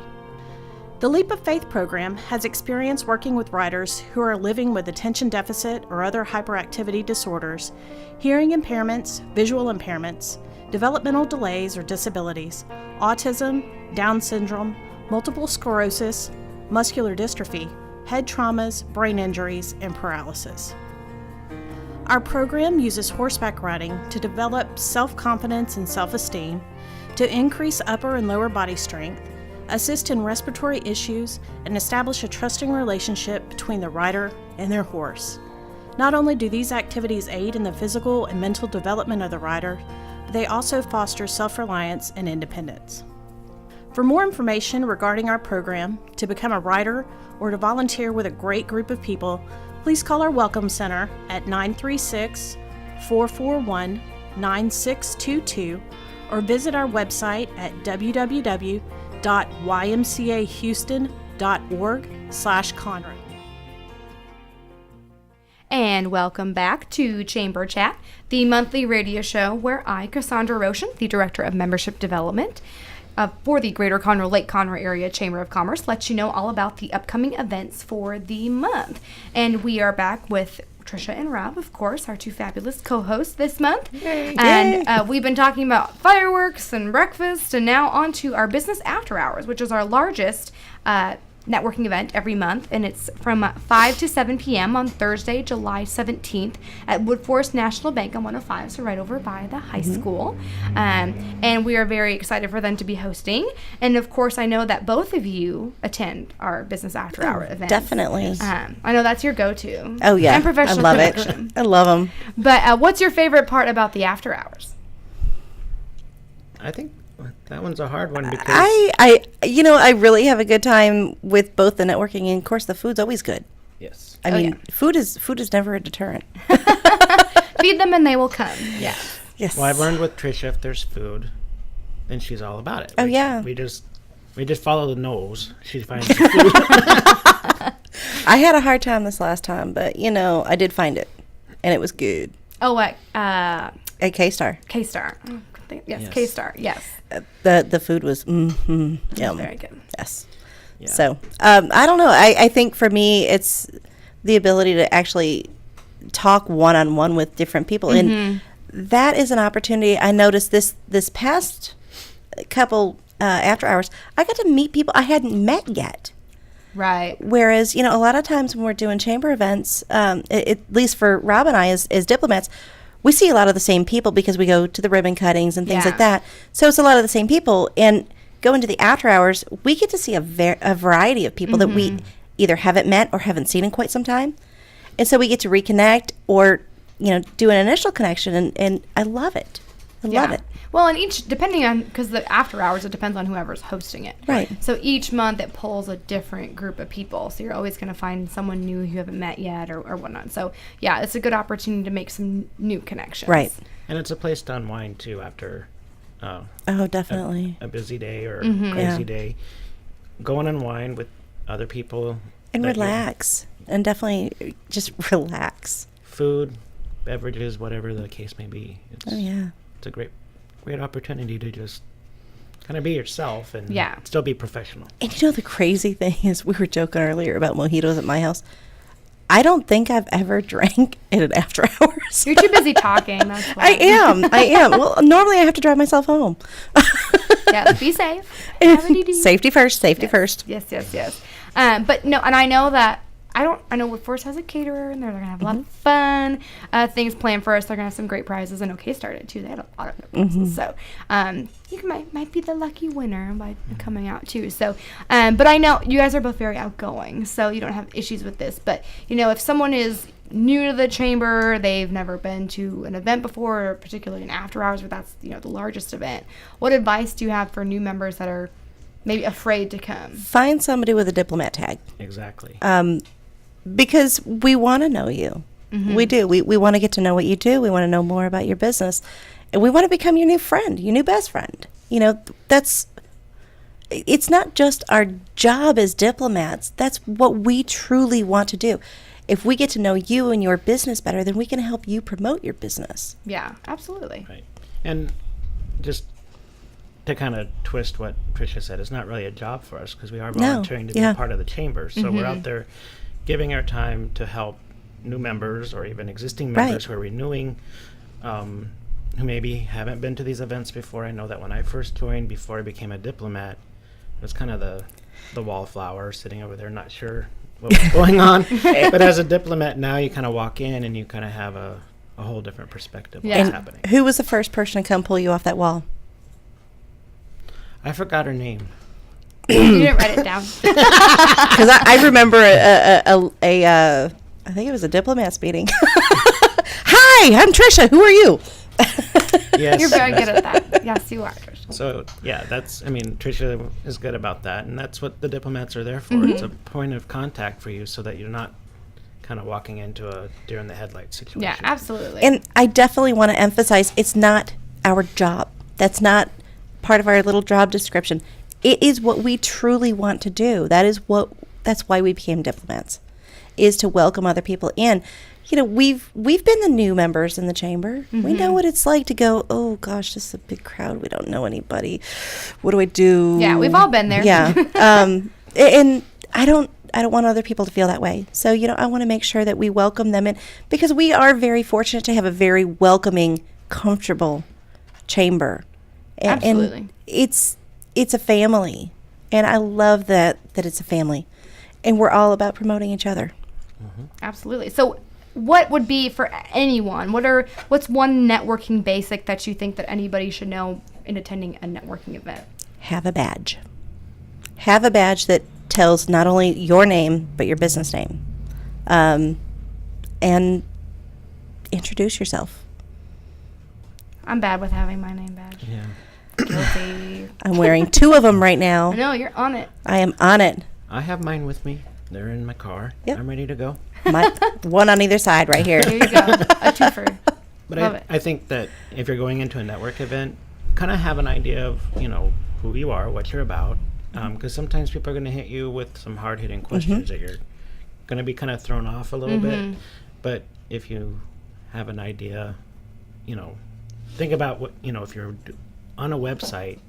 The Leap of Faith program has experience working with riders who are living with attention deficit or other hyperactivity disorders, hearing impairments, visual impairments, developmental delays or disabilities, autism, Down syndrome, multiple sclerosis, muscular dystrophy, head traumas, brain injuries, and paralysis. Our program uses horseback riding to develop self-confidence and self-esteem, to increase upper and lower body strength, assist in respiratory issues, and establish a trusting relationship between the rider and their horse. Not only do these activities aid in the physical and mental development of the rider, but they also foster self-reliance and independence. For more information regarding our program, to become a rider, or to volunteer with a great group of people, please call our Welcome Center at 936-441-9622 or visit our website at www.ymcahouston.org/Conroe. And welcome back to Chamber Chat, the monthly radio show where I, Cassandra Roshan, the Director of Membership Development for the Greater Conroe Lake Conroe Area Chamber of Commerce, let you know all about the upcoming events for the month. And we are back with Trisha and Rob, of course, our two fabulous co-hosts this month. Yay. And we've been talking about fireworks and breakfast, and now on to our business after hours, which is our largest networking event every month, and it's from 5 to 7 p.m. on Thursday, July 17th at Woodforest National Bank on 105, so right over by the high school. And we are very excited for them to be hosting. And of course, I know that both of you attend our business after hour events. Definitely. I know that's your go-to. Oh, yeah. And professional I love connection. it. I love them. But what's your favorite part about the after hours? I think that one's a hard one because I really have a good time with both the networking and, of course, the food's always good. yes. I mean, food is never a deterrent. Feed them and they will come. Yeah. Yes. Well, I've learned with Trisha, if there's food, then she's all about it. Oh, yeah. We just follow the nose. She finds the food. I had a hard time this last time, but, I did find it, and it was good. Oh, what? At K-Star. K-Star. Yes, Yes. K-Star. Yes. The food was yum. Very good. Yes. Yeah. So I don't know. I think for me, it's the ability to actually talk one-on-one with different people, and that is an opportunity. I noticed this past couple after hours, I got to meet people I hadn't met yet. Right. Whereas, a lot of times when we're doing chamber events, at least for Rob and I as diplomats, we see a lot of the same people because we go to the ribbon cuttings and things like that. So it's a lot of the same people. And going to the after hours, we get to see a variety of people that we either haven't met or haven't seen in quite some time. And so we get to reconnect or, do an initial connection. And I love it. I love it. Well, and depending on, because the after hours, it depends on whoever's hosting it. Right. So each month it pulls a different group of people. So you're always going to find someone new you haven't met yet or whatnot. So, yeah, it's a good opportunity to make some new connections. Right. And it's a place to unwind, too, after definitely. a busy day or Mm-hmm. crazy day. Go and unwind with other people. And that you- relax. And definitely just relax. Food, beverages, whatever the case may be. It's, yeah. It's a great opportunity to just kind of be yourself and still be professional. And the crazy thing is, we were joking earlier about mojitos at my house. I don't think I've ever drank in an after hours. You're too busy talking. That's why. I am. Well, normally I have to drive myself home. Yeah, be safe. Safety first. Safety first. Yes. But no, and I know that I know Woodforest has a caterer, and they're going to have a lot of fun things planned for us. They're going to have some great prizes. And OK started, too. They had a lot of prizes. So you might be the lucky winner by coming out, too. So, but I know you guys are both very outgoing, so you don't have issues with this. But, if someone is new to the chamber, they've never been to an event before, or particularly an after hours, where that's, the largest event, what advice do you have for new members that are maybe afraid to come? Find somebody with a diplomat tag. Exactly. Because we want to know you. We do. We want to get to know what you do. We want to know more about your business. And we want to become your new friend, your new best friend. It's not just our job as diplomats. That's what we truly want to do. If we get to know you and your business better, then we can help you promote your business. Yeah, absolutely. Right. And just to kind of twist what Tricia said, it's not really a job for us because we are volunteering to be a part of the chamber. So we're out there giving our time to help new members or even existing members who are renewing, who maybe haven't been to these events before. I know that when I first joined, before I became a diplomat, it was kind of the wallflower sitting over there, not sure what was going on. But as a diplomat now, you kind of walk in and you kind of have a whole different perspective of what's happening. Who was the first person to come pull you off that wall? I forgot her name. You didn't write it down. Because I remember I think it was a diplomats meeting. Hi, I'm Tricia. Who are you? Yes, You're very good at that. Yes, you are, Tricia. So, Tricia is good about that, and that's what the diplomats are there for. It's a point of contact for you so that you're not kind of walking into a deer in the headlights situation. Yeah, absolutely. And I definitely want to emphasize, it's not our job. That's not part of our little job description. It is what we truly want to do. That's why we became diplomats, is to welcome other people in. We've been the new members in the chamber. We know what it's like to go, oh gosh, this is a big crowd. We don't know anybody. What do I do? Yeah, we've all been there. Yeah. And I don't want other people to feel that way. So, I want to make sure that we welcome them in, because we are very fortunate to have a very welcoming, comfortable chamber. Absolutely. And it's a family. And I love that it's a family. And we're all about promoting each other. Absolutely. So what would be for anyone? What's one networking basic that you think that anybody should know in attending a networking event? Have a badge. Have a badge that tells not only your name, but your business name. And introduce yourself. I'm bad with having my name badge. Yeah. Guilty. I'm wearing 2 of them right now. I know, you're on it. I am on it. I have mine with me. They're in my car. Yep. I'm ready to go. One on either side right here. There you go. A twofer. But Love it. I think that if you're going into a network event, kind of have an idea of, who you are, what you're about. Because sometimes people are going to hit you with some hard-hitting questions that you're going to be kind of thrown off a little bit. But if you have an idea, think about what, if you're on a website,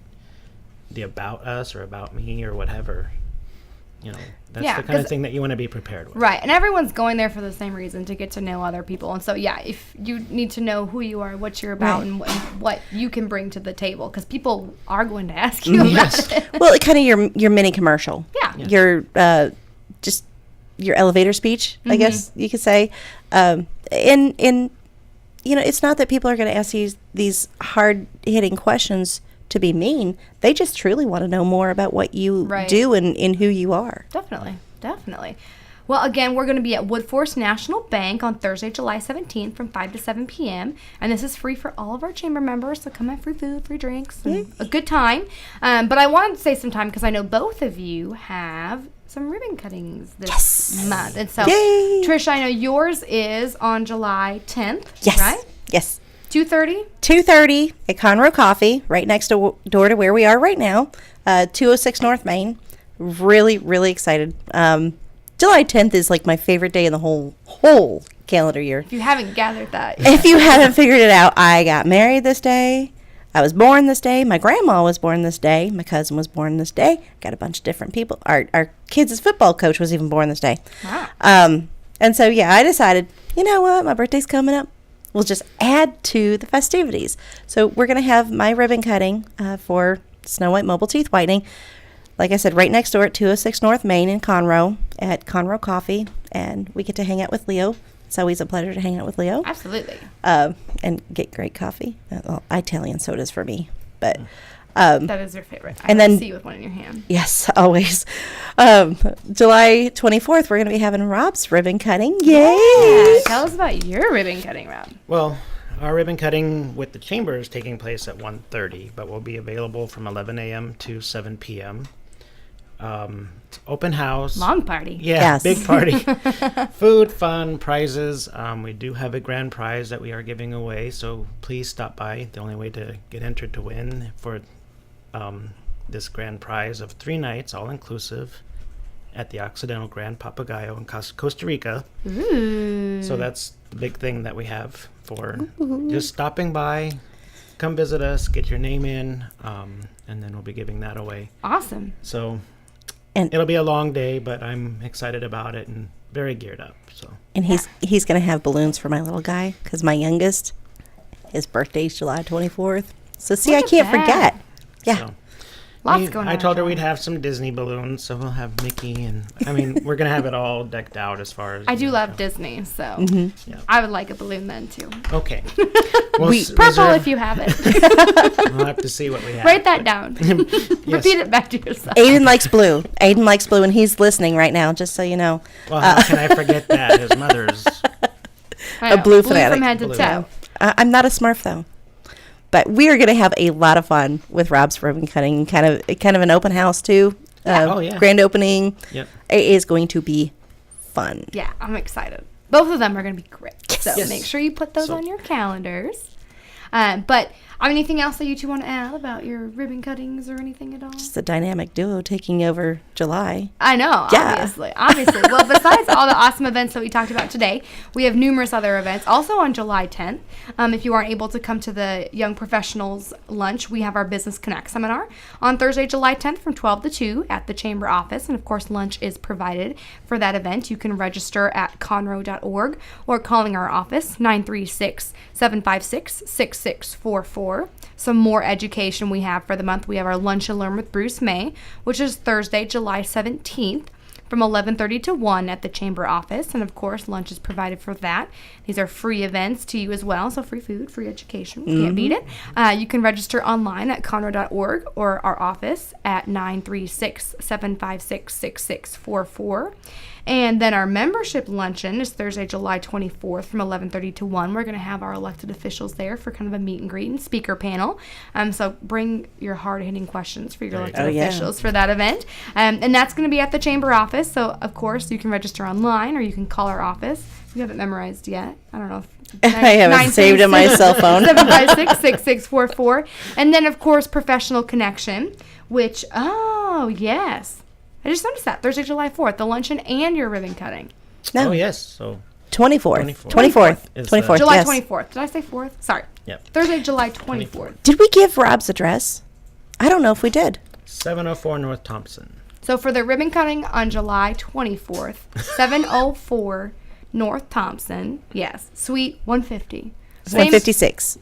the about us or about me or whatever, that's Yeah, the kind of 'cause- thing that you want to be prepared with. Right, and everyone's going there for the same reason, to get to know other people. And so, yeah, if you need to know who you are, what you're about, Right. and what you can bring to the table, because people are going to ask you about Yes. it. Well, kind of your mini commercial. Yeah. Your just your elevator speech, I guess you could say. In it's not that people are going to ask these hard hitting questions to be mean. They just truly want to know more about what you Right. do and who you are. Definitely. Well, again, we're going to be at Woodforest National Bank on Thursday, July 17th from 5 to 7 p.m. And this is free for all of our chamber members. So come have free food, free drinks, and a good time. But I wanted to say some time because I know both of you have some ribbon cuttings this month. And so, Yay! Trish, I know yours is on July 10th, Yes. right? Yes. 2:30? 2:30 at Conroe Coffee, right next door to where we are right now, 206 North Main. Really, really excited. July 10th is like my favorite day in the whole calendar year. If you haven't gathered that. If you haven't figured it out, I got married this day. I was born this day. My grandma was born this day. My cousin was born this day. Got a bunch of different people. Our kids' football coach was even born this day. Wow. And so, yeah, I decided, you know what? My birthday's coming up. We'll just add to the festivities. So we're going to have my ribbon cutting for Snow White Mobile Teeth Whitening. Like I said, right next door at 206 North Main in Conroe at Conroe Coffee. And we get to hang out with Leo. It's always a pleasure to hang out with Leo. Absolutely. And get great coffee. Well, Italian sodas for me. But That is your favorite. I and can then- see you with one in your hand. yes, always. July 24th, we're going to be having Rob's ribbon cutting. Yay! Yeah, tell us about your ribbon cutting, Rob. Well, our ribbon cutting with the chamber is taking place at 1:30, but will be available from 11 a.m. to 7 p.m. It's open house. Long party. Yeah, Yes. big party. Food, fun, prizes. We do have a grand prize that we are giving away, so please stop by. The only way to get entered to win for this grand prize of 3 nights, all inclusive, at the Occidental Grand Papagayo in Costa Rica. Ooh. So that's the big thing that we have for just stopping by. Come visit us, get your name in, and then we'll be giving that away. Awesome. So And- it'll be a long day, but I'm excited about it and very geared up. So And he's going to have balloons for my little guy because my youngest, his birthday's July 24th. So see, Look I at can't that. forget. Yeah. So, Lots going on. I told her July. we'd have some Disney balloons, so we'll have Mickey, and I mean we're gonna have it all decked out as far as I do love Disney, so Mm-hmm. Yeah. I would like a balloon then too. Okay, Purple if you have it. We'll have to see what we have. Write that down. Yes. Repeat it back to yourself. Aiden likes blue. Aiden likes blue, and he's listening right now, just so you know. Well, how can I forget that? His mother's. I a know, blue fanatic. from head to Blue. toe. I'm not a Smurf, though. But we are going to have a lot of fun with Rob's ribbon cutting, kind of an open house, too. Oh, yeah. Grand opening. Yep. It is going to be fun. Yeah, I'm excited. Both of them are going to be great. So Yes. make sure you put those So- on your calendars. But anything else that you two want to add about your ribbon cuttings or anything at all? It's a dynamic duo taking over July. I know, Yeah. obviously. Well, besides all the awesome events that we talked about today, we have numerous other events. Also on July 10th, if you aren't able to come to the Young Professionals lunch, we have our Business Connect seminar on Thursday, July 10th from 12 to 2 at the Chamber office. And of course, lunch is provided for that event. You can register at conroe.org or calling our office, 936-756-6644. Some more education we have for the month. We have our Lunch and Learn with Bruce May, which is Thursday, July 17th from 11:30 to 1 at the Chamber office. And of course, lunch is provided for that. These are free events to you as well. So free food, free education. Can't beat it. You can register online at conroe.org or our office at 936-756-6644. And then our membership luncheon is Thursday, July 24th from 11:30 to 1. We're going to have our elected officials there for kind of a meet and greet and speaker panel. So bring your hard-hitting questions for your elected officials for that event. And that's going to be at the Chamber office. So, of course, you can register online or you can call our office. You haven't memorized yet. I don't know if I haven't saved it in my cell phone. 756-6644. And then, of course, Professional Connection, which, yes. I just noticed that. Thursday, July 4th, the luncheon and your ribbon cutting. No. Oh yes, so 24th. 24th. 24th. Is, 24th. July yes. 24th. Did I say 4th? Sorry. Yep. Thursday, July 24th. Did we give Rob's address? I don't know if we did. 704 North Thompson. So for the ribbon cutting on July 24th, 704 North Thompson. Yes, Suite 150. 156.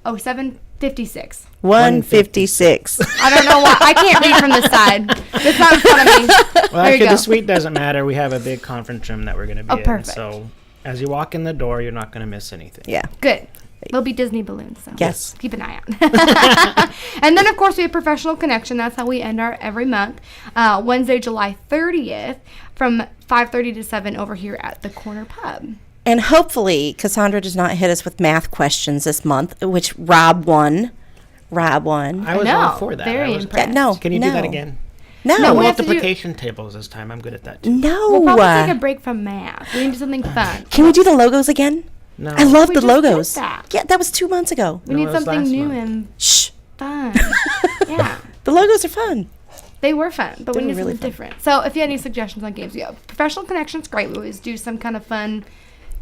Oh, 756. 156. I don't know why. I can't read from this side. It's not in front of me. Well, There you actually, go. the suite doesn't matter. We have a big conference room that we're going to be Oh, in. perfect. So as you walk in the door, you're not going to miss anything. Yeah. Good. There'll be Disney balloons, so Yes. keep an eye out. And then, of course, we have Professional Connection. That's how we end our every month. Wednesday, July 30th from 5:30 to 7 over here at the Corner Pub. And hopefully Cassandra does not hit us with math questions this month, which Rob won. I was know. all for that. Very I was impressed. No. Can you do that again? No. No, we have to do- Multiplication tables this time. I'm good at that too. No. We'll probably take a break from math. We can do something fun. Can we do the logos again? No. I love We the just did logos. that. Yeah, that was 2 months ago. We No, need it was something last new month. and Shh. fun. Yeah. The logos are fun. They were fun, but They we were need really something fun. different. So if you had any suggestions on games, yeah, Professional Connection's great. We always do some kind of fun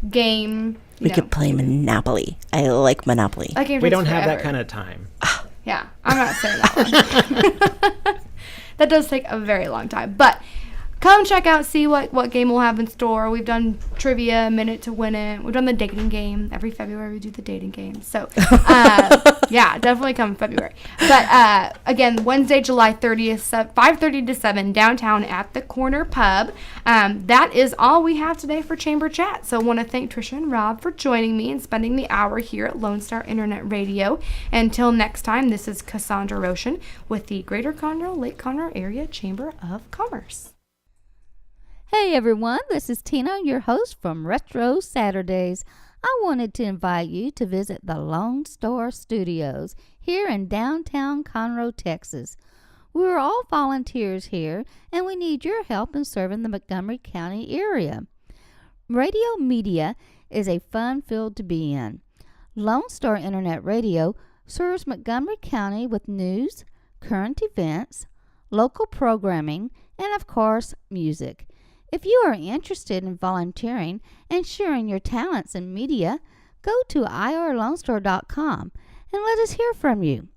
game. We could play Monopoly. I like Monopoly. That game We takes don't have that forever. kind of time. Yeah, I'm not saying that one. That does take a very long time. But come check out, see what game we'll have in store. We've done trivia, Minute to Win It. We've done the dating game. Every February we do the dating game. So, yeah, definitely come in February. But, again, Wednesday, July 30th, 5:30 to 7, downtown at the Corner Pub. That is all we have today for Chamber Chat. So I want to thank Trisha and Rob for joining me and spending the hour here at Lone Star Internet Radio. Until next time, this is Cassandra Roshan with the Greater Conroe, Lake Conroe Area Chamber of Commerce. Hey everyone, this is Tina, your host from Retro Saturdays. I wanted to invite you to visit the Lone Star Studios here in downtown Conroe, Texas. We're all volunteers here, and we need your help in serving the Montgomery County area. Radio media is a fun field to be in. Lone Star Internet Radio serves Montgomery County with news, current events, local programming, and of course, music. If you are interested in volunteering and sharing your talents in media, go to irlonestar.com and let us hear from you.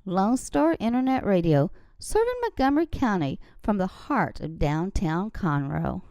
Lone Star Internet Radio, serving Montgomery County from the heart of downtown Conroe.